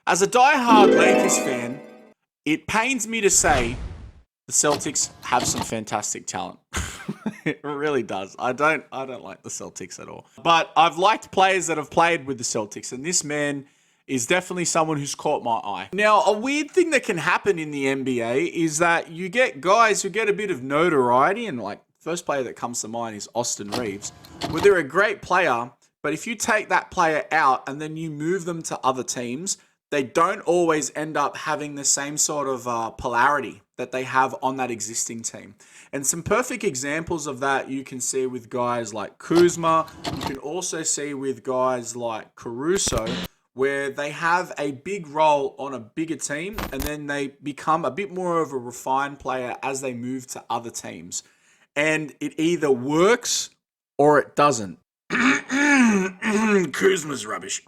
As a die-hard Lakers fan, it pains me to say the Celtics have some fantastic talent. It really does. I don't like the Celtics at all. But I've liked players that have played with the Celtics, and this man is definitely someone who's caught my eye. Now, a weird thing that can happen in the NBA is that you get guys who get a bit of notoriety, and like first player that comes to mind is Austin Reeves, where they're a great player, but if you take that player out and then you move them to other teams, they don't always end up having the same sort of polarity that they have on that existing team. And some perfect examples of that you can see with guys like Kuzma. You can also see with guys like Caruso, where they have a big role on a bigger team and then they become a bit more of a refined player as they move to other teams. And it either works or it doesn't. Kuzma's rubbish.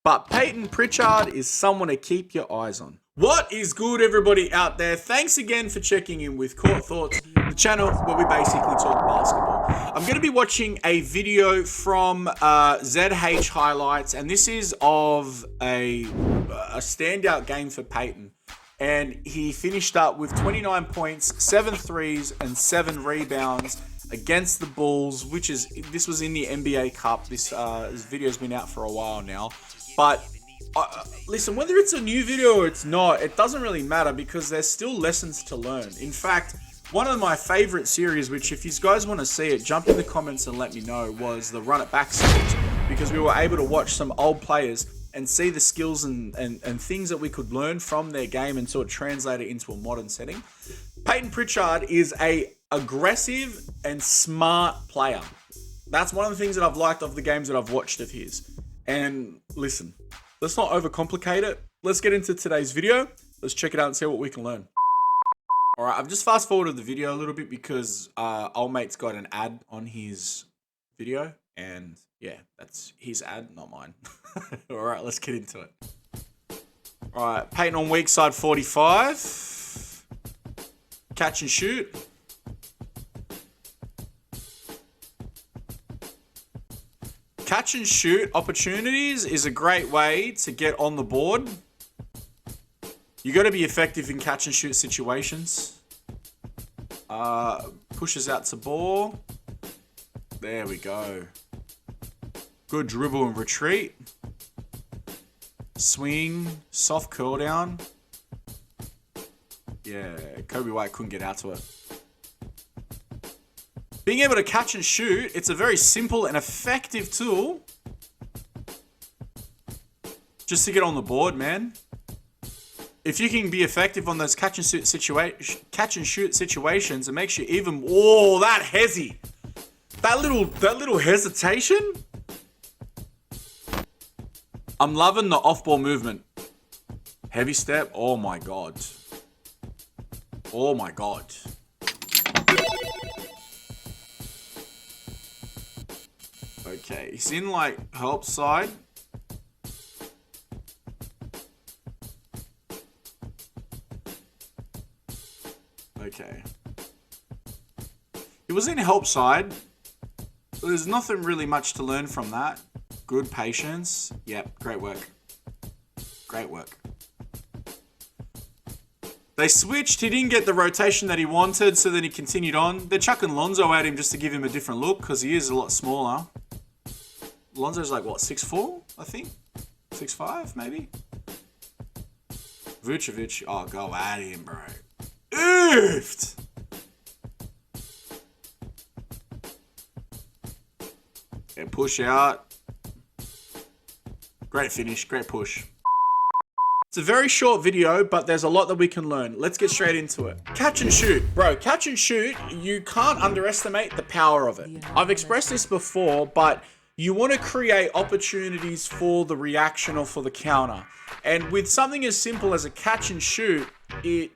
But Payton Pritchard is someone to keep your eyes on. What is good, everybody out there? Thanks again for checking in with Court Thoughts, the channel where we basically talk basketball. I'm going to be watching a video from ZH Highlights, and this is of a standout game for Payton. And he finished up with 29 points, 7 threes, and 7 rebounds against the Bulls, this was in the NBA Cup. This video's been out for a while now. But listen, whether it's a new video or it's not, it doesn't really matter because there's still lessons to learn. In fact, one of my favorite series, which if you guys want to see it, jump in the comments and let me know, was the Run It Back series, because we were able to watch some old players and see the skills and things that we could learn from their game and sort of translate it into a modern setting. Payton Pritchard is a aggressive and smart player. That's one of the things that I've liked of the games that I've watched of his. And listen, let's not overcomplicate it. Let's get into today's video. Let's check it out and see what we can learn. All right, I've just fast forwarded the video a little bit because old mate's got an ad on his video, and yeah, that's his ad, not mine. All right, let's get into it. All right, Payton on weak side 45. Catch and shoot. Catch and shoot opportunities is a great way to get on the board. You got to be effective in catch and shoot situations. Pushes out to ball. There we go. Good dribble and retreat. Swing, soft curl down. Yeah, Kobe White couldn't get out to it. Being able to catch and shoot, it's a very simple and effective tool just to get on the board, man. If you can be effective on those catch and shoot situations, it makes you even. Oh, that hezzy, that little hesitation. I'm loving the off-ball movement. Heavy step. Oh my god. Oh my god. Okay, he's in like help side. Okay. He was in help side. There's nothing really much to learn from that. Good patience. Yep, great work. Great work. They switched. He didn't get the rotation that he wanted, so then he continued on. They're chucking Lonzo at him just to give him a different look because he is a lot smaller. Lonzo's like, what, 6'4", I think? 6'5", maybe? Vucevic, oh, go at him, bro. Oofed! Yeah, push out. Great finish, great push. It's a very short video, but there's a lot that we can learn. Let's get straight into it. Catch and shoot. Bro, catch and shoot, you can't underestimate the power of it. I've expressed this before, but you want to create opportunities for the reaction or for the counter. And with something as simple as a catch and shoot, it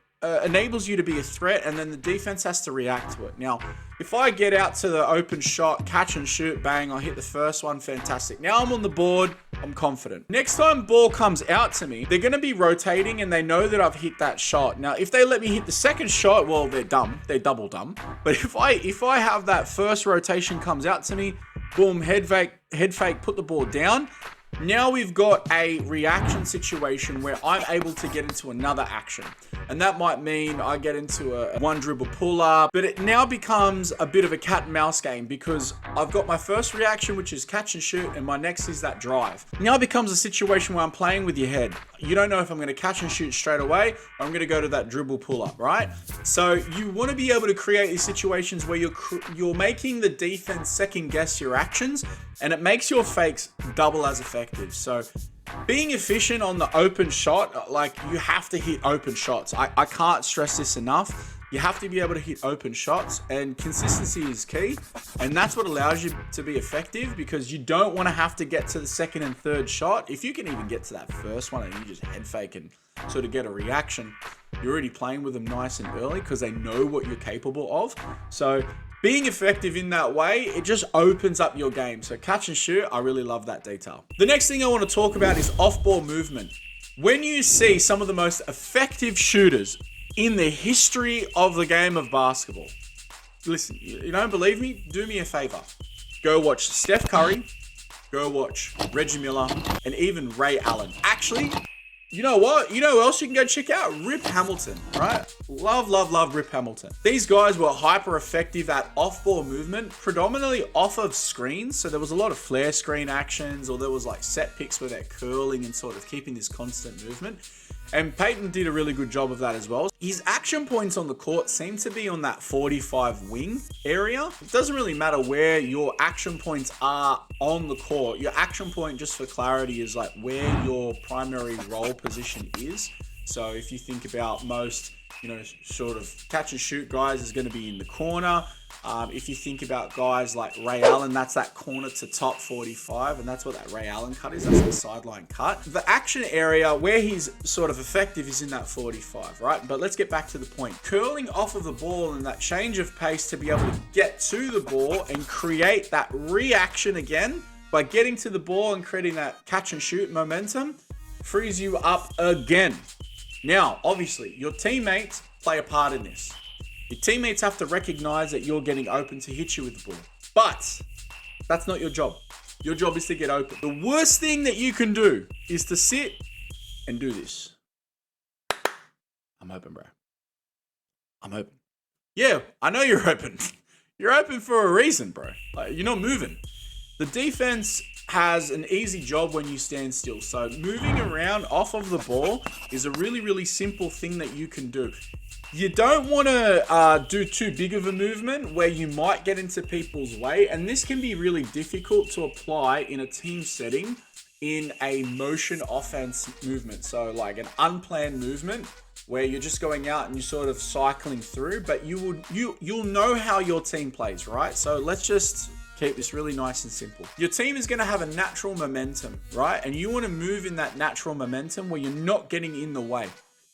enables you to be a threat, and then the defense has to react to it. Now, if I get out to the open shot, catch and shoot, bang, I hit the first one, fantastic. Now I'm on the board, I'm confident. Next time ball comes out to me, they're going to be rotating and they know that I've hit that shot. Now, if they let me hit the second shot, well, they're dumb. They're double dumb. But if I have that first rotation comes out to me, boom, head fake, put the ball down, Now we've got a reaction situation where I'm able to get into another action. And that might mean I get into a one dribble pull up, but it now becomes a bit of a cat and mouse game because I've got my first reaction, which is catch and shoot, and my next is that drive. Now it becomes a situation where I'm playing with your head. You don't know if I'm going to catch and shoot straight away, or I'm going to go to that dribble pull up, right? So you want to be able to create these situations where you're making the defense second guess your actions, and it makes your fakes double as effective. So being efficient on the open shot, like you have to hit open shots. I can't stress this enough. You have to be able to hit open shots, and consistency is key. And that's what allows you to be effective, because you don't want to have to get to the second and third shot. If you can even get to that first one and you just head fake and sort of get a reaction, you're already playing with them nice and early because they know what you're capable of. So being effective in that way, it just opens up your game. So catch and shoot, I really love that detail. The next thing I want to talk about is off-ball movement. When you see some of the most effective shooters in the history of the game of basketball, listen, you don't believe me? Do me a favor. Go watch Steph Curry, go watch Reggie Miller, and even Ray Allen. Actually, you know what? You know who else you can go check out? Rip Hamilton, right? Love Rip Hamilton. These guys were hyper effective at off-ball movement, predominantly off of screens. So there was a lot of flare screen actions, or there was like set picks where they're curling and sort of keeping this constant movement. And Payton did a really good job of that as well. His action points on the court seem to be on that 45 wing area. It doesn't really matter where your action points are on the court. Your action point, just for clarity, is like where your primary role position is. So if you think about most, sort of catch and shoot guys, is going to be in the corner. If you think about guys like Ray Allen, that's that corner to top 45, and that's what that Ray Allen cut is. That's the sideline cut. The action area where he's sort of effective is in that 45, right? But let's get back to the point. Curling off of the ball and that change of pace to be able to get to the ball and create that reaction again by getting to the ball and creating that catch and shoot momentum frees you up again. Now, obviously, your teammates play a part in this. Your teammates have to recognize that you're getting open to hit you with the ball. But that's not your job. Your job is to get open. The worst thing that you can do is to sit and do this. I'm open, bro. I'm open. Yeah, I know you're open. You're open for a reason, bro. Like, you're not moving. The defense has an easy job when you stand still. So moving around off of the ball is a really, really simple thing that you can do. You don't want to do too big of a movement where you might get into people's way. And this can be really difficult to apply in a team setting in a motion offense movement. So like an unplanned movement where you're just going out and you're sort of cycling through, but you'll know how your team plays, right? So let's just keep this really nice and simple. Your team is going to have a natural momentum, right? And you want to move in that natural momentum where you're not getting in the way.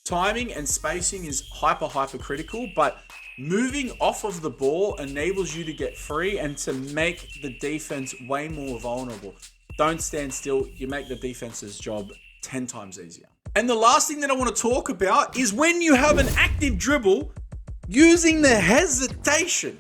Timing and spacing is hyper critical, but moving off of the ball enables you to get free and to make the defense way more vulnerable. Don't stand still. You make the defense's job 10 times easier. And the last thing that I want to talk about is when you have an active dribble using the hesitation.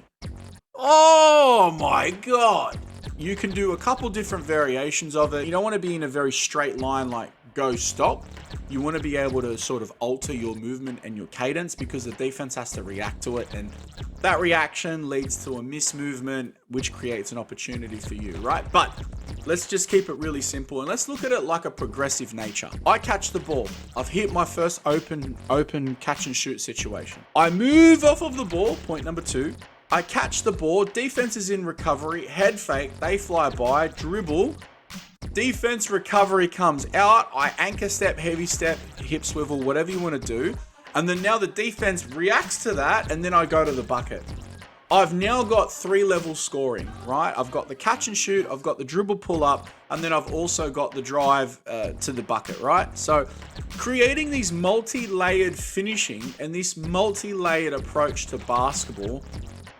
Oh my God. You can do a couple different variations of it. You don't want to be in a very straight line like go stop. You want to be able to sort of alter your movement and your cadence because the defense has to react to it. And that reaction leads to a mismovement, which creates an opportunity for you, right? But let's just keep it really simple and let's look at it like a progressive nature. I catch the ball. I've hit my first open catch and shoot situation. I move off of the ball, point number 2. I catch the ball, defense is in recovery, head fake, they fly by, dribble, defense recovery comes out, I anchor step, heavy step, hip swivel, whatever you want to do. And then now the defense reacts to that and then I go to the bucket. I've now got 3 levels scoring, right? I've got the catch and shoot, I've got the dribble pull up, and then I've also got the drive to the bucket, right? So creating these multi-layered finishing and this multi-layered approach to basketball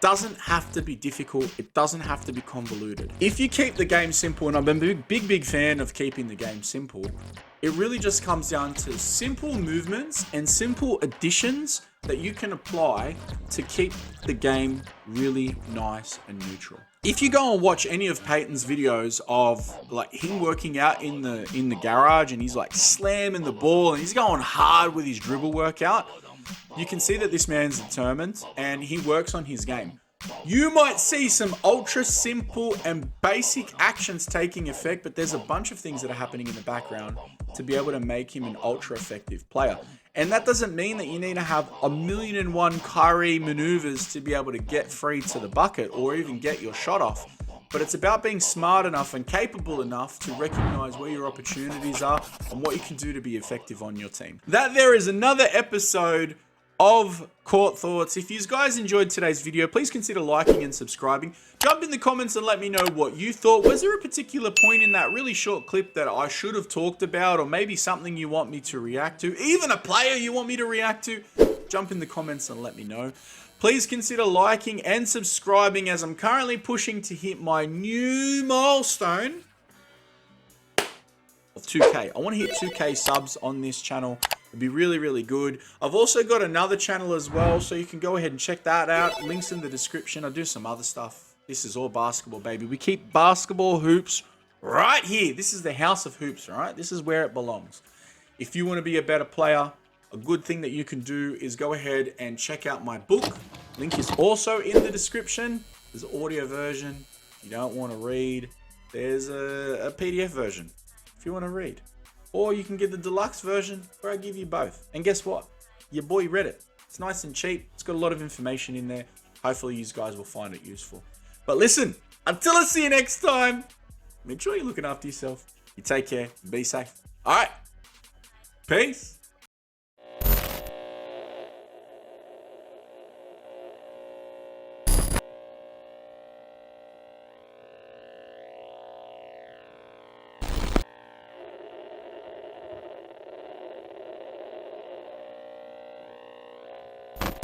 doesn't have to be difficult. It doesn't have to be convoluted. If you keep the game simple, and I'm a big fan of keeping the game simple, it really just comes down to simple movements and simple additions that you can apply to keep the game really nice and neutral. If you go and watch any of Peyton's videos of like him working out in the garage and he's like slamming the ball and he's going hard with his dribble workout, you can see that this man's determined and he works on his game. You might see some ultra simple and basic actions taking effect, but there's a bunch of things that are happening in the background to be able to make him an ultra effective player. And that doesn't mean that you need to have 1,000,001 Kyrie maneuvers to be able to get free to the bucket or even get your shot off. But it's about being smart enough and capable enough to recognize where your opportunities are and what you can do to be effective on your team. That there is another episode of Court Thoughts. If you guys enjoyed today's video, please consider liking and subscribing. Jump in the comments and let me know what you thought. Was there a particular point in that really short clip that I should have talked about, or maybe something you want me to react to, even a player you want me to react to? Jump in the comments and let me know. Please consider liking and subscribing as I'm currently pushing to hit my new milestone of 2K. I want to hit 2K subs on this channel. It'd be really, really good. I've also got another channel as well, so you can go ahead and check that out. Links in the description. I do some other stuff. This is all basketball, baby. We keep basketball hoops right here. This is the house of hoops, all right? This is where it belongs. If you want to be a better player, a good thing that you can do is go ahead and check out my book. Link is also in the description. There's an audio version. If you don't want to read, there's a PDF version if you want to read. Or you can get the deluxe version where I give you both. And guess what? Your boy read it. It's nice and cheap. It's got a lot of information in there. Hopefully you guys will find it useful. But listen, until I see you next time, make sure you're looking after yourself. You take care. Be safe. All right. Peace.